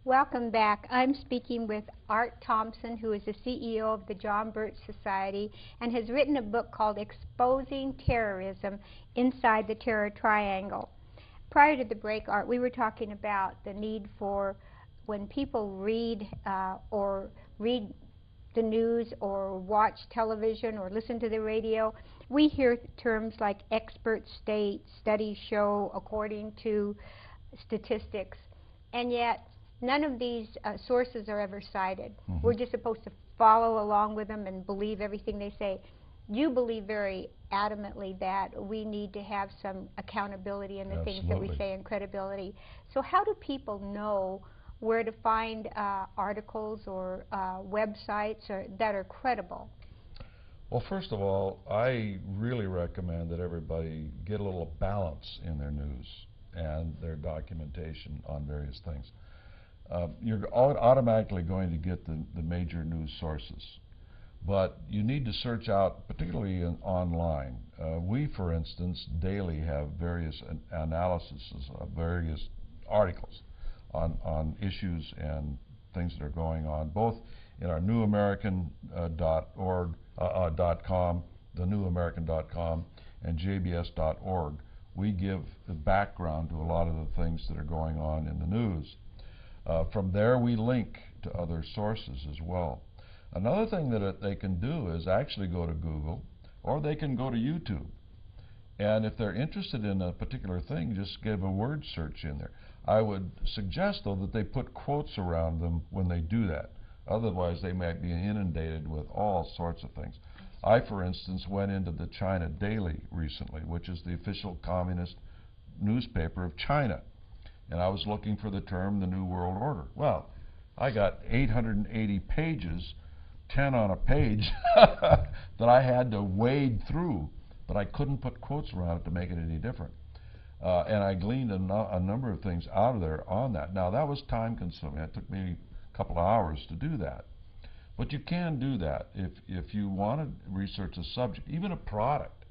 Welcome back. I'm speaking with Art Thompson, who is the CEO of the John Birch Society and has written a book called Exposing Terrorism Inside the Terror Triangle. Prior to the break, Art, we were talking about the need for when people read the news or watch television or listen to the radio, we hear terms like experts state, studies show, according to statistics, and yet none of these sources are ever cited. We're just supposed to follow along with them and believe everything they say. You believe very adamantly that we need to have some accountability in the things that we say and credibility. So how do people know where to find articles or websites that are credible? Well, first of all, I really recommend that everybody get a little balance in their news and their documentation on various things. You're automatically going to get the major news sources, but you need to search out, particularly online. We, for instance, daily have various analyses of various articles on issues and things that are going on, both in our newamerican.com, thenewamerican.com, and jbs.org. We give the background to a lot of the things that are going on in the news. From there, we link to other sources as well. Another thing that they can do is actually go to Google, or they can go to YouTube. And if they're interested in a particular thing, just give a word search in there. I would suggest, though, that they put quotes around them when they do that. Otherwise, they might be inundated with all sorts of things. I, for instance, went into the China Daily recently, which is the official communist newspaper of China. And I was looking for the term, the New World Order. Well, I got 880 pages, 10 on a page, that I had to wade through, but I couldn't put quotes around it to make it any different. And I gleaned a number of things out of there on that. Now, that was time consuming. It took me a couple of hours to do that. But you can do that if you want to research a subject, even a product.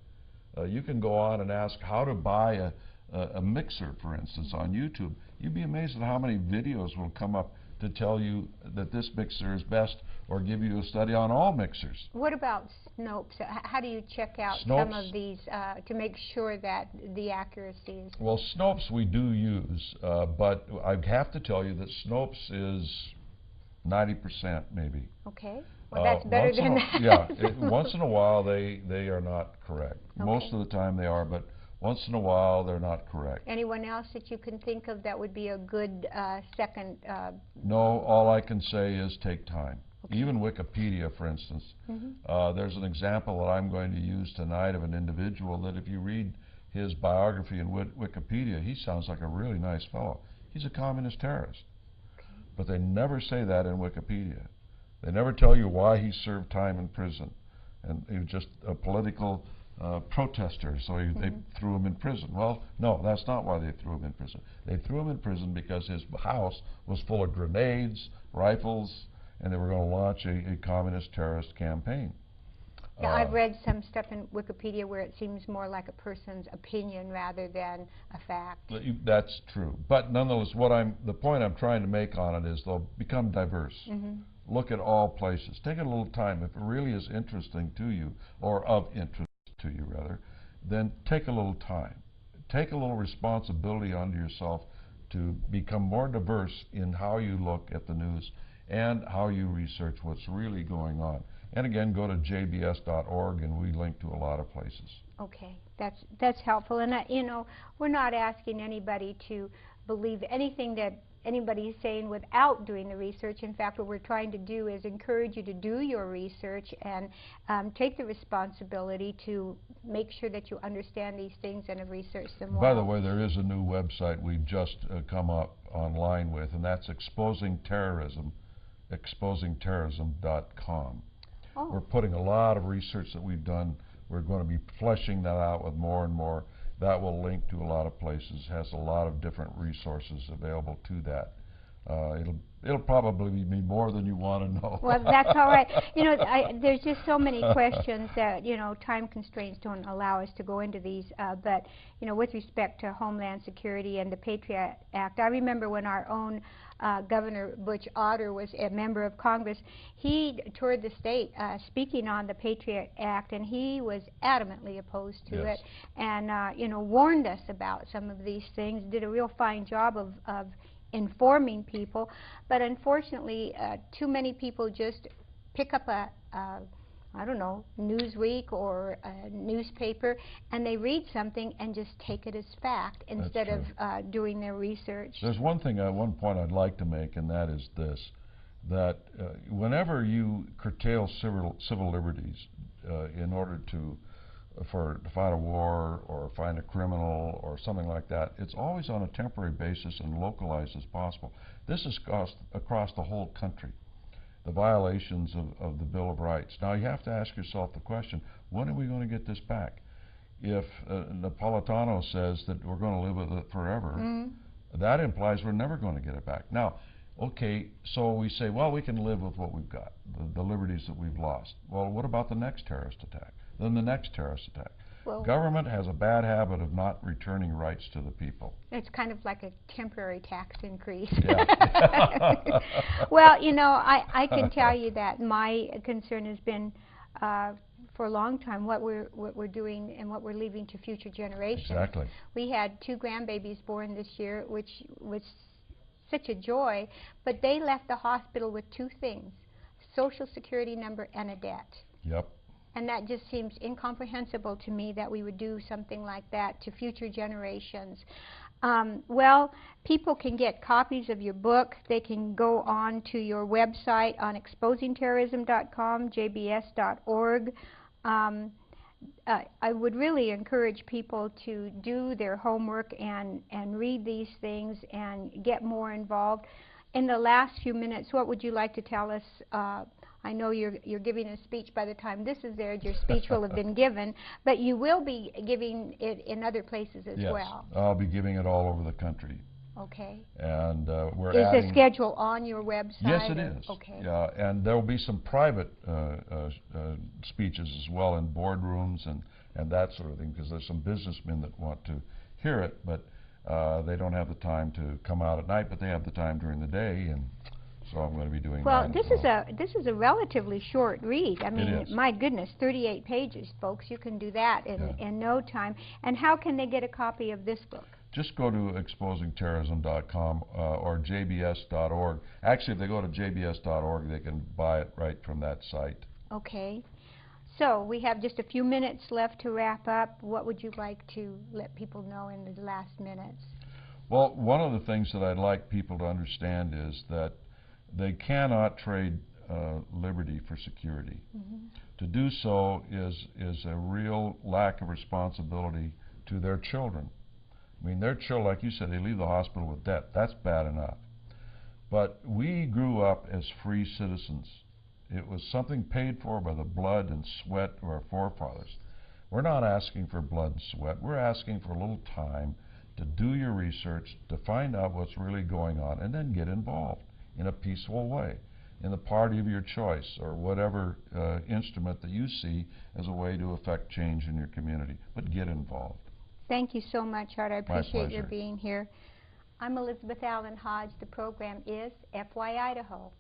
You can go on and ask how to buy a mixer, for instance, on YouTube. You'd be amazed at how many videos will come up to tell you that this mixer is best, or give you a study on all mixers. What about Snopes? How do you check out Snopes, some of these to make sure that the accuracy is? Well, Snopes we do use, but I have to tell you that Snopes is 90% maybe. Okay. Well, that's better than that. Yeah. Once in a while they are not correct. Okay. Most of the time they are, but once in a while they're not correct. Anyone else that you can think of that would be a good second? No, all I can say is take time. Okay. Even Wikipedia, for instance. There's an example that I'm going to use tonight of an individual that if you read his biography in Wikipedia, he sounds like a really nice fellow. He's a communist terrorist. Okay. But they never say that in Wikipedia. They never tell you why he served time in prison. And he was just a political protester, so they threw him in prison. Well, no, that's not why they threw him in prison. They threw him in prison because his house was full of grenades, rifles, and they were going to launch a communist terrorist campaign. Yeah, I've read some stuff in Wikipedia where it seems more like a person's opinion rather than a fact. That's true. But nonetheless, the point I'm trying to make on it is they'll become diverse. Look at all places. Take a little time. If it really is interesting to you, or of interest to you rather, then take a little time. Take a little responsibility onto yourself to become more diverse in how you look at the news and how you research what's really going on. And again, go to jbs.org, and we link to a lot of places. Okay, that's helpful. And you know, we're not asking anybody to believe anything that anybody is saying without doing the research. In fact, what we're trying to do is encourage you to do your research and take the responsibility to make sure that you understand these things and have researched them well. By the way, there is a new website we've just come up online with, and that's Exposing Terrorism, exposingterrorism.com. Oh. We're putting a lot of research that we've done. We're going to be fleshing that out with more and more. That will link to a lot of places, has a lot of different resources available to that. It'll probably be more than you want to know. Well, that's all right. You know, there's just so many questions that, you know, time constraints don't allow us to go into these. But, you know, with respect to Homeland Security and the Patriot Act, I remember when our own Governor Butch Otter was a member of Congress. He toured the state speaking on the Patriot Act, and he was adamantly opposed to Yes. it, and you know, warned us about some of these things, did a real fine job of informing people. But unfortunately, too many people just pick up I don't know, Newsweek or a newspaper, and they read something and just take it as fact instead of doing their research. There's one thing, one point I'd like to make, and that is this, that whenever you curtail civil liberties in order to fight a war or find a criminal or something like that, it's always on a temporary basis and localized as possible. This is across the whole country, the violations of the Bill of Rights. Now you have to ask yourself the question, when are we going to get this back? If Napolitano says that we're going to live with it forever, that implies we're never going to get it back. Now, okay, so we say, well, we can live with what we've got, the liberties that we've lost. Well, what about the next terrorist attack? Then the next terrorist attack. Well, government has a bad habit of not returning rights to the people. It's kind of like a temporary tax increase. Yeah. Well, you know, I can tell you that my concern has been for a long time what we're doing and what we're leaving to future generations. Exactly. We had 2 grandbabies born this year, which was such a joy, but they left the hospital with 2 things: Social Security number and a debt. Yep. And that just seems incomprehensible to me that we would do something like that to future generations. Well, people can get copies of your book. They can go on to your website on exposingterrorism.com, jbs.org. I would really encourage people to do their homework and read these things and get more involved. In the last few minutes, what would you like to tell us? I know you're giving a speech. By the time this is aired, your speech will have been given, but you will be giving it in other places as well. Yes, I'll be giving it all over the country. Okay. And we're adding... Is the adding... schedule on your website? Yes, it is. Okay. Yeah, and there will be some private speeches as well in boardrooms and that sort of thing, because there's some businessmen that want to hear it, but they don't have the time to come out at night, but they have the time during the day, and so I'm going to be doing well, that. Well, this is a relatively short read. I mean, my goodness, 38 pages, folks. You can do that in no time. And how can they get a copy of this book? Just go to exposingterrorism.com or jbs.org. Actually, if they go to jbs.org, they can buy it right from that site. Okay. So we have just a few minutes left to wrap up. What would you like to let people know in the last minutes? Well, one of the things that I'd like people to understand is that they cannot trade liberty for security. To do so is a real lack of responsibility to their children. I mean, their children, like you said, they leave the hospital with debt. That's bad enough. But we grew up as free citizens. It was something paid for by the blood and sweat of our forefathers. We're not asking for blood and sweat. We're asking for a little time to do your research, to find out what's really going on, and then get involved in a peaceful way, in the party of your choice, or whatever instrument that you see as a way to affect change in your community. But get involved. Thank you so much, Art. I appreciate your pleasure. being here. I'm Elizabeth Allan Hodge. The program is FYIdaho.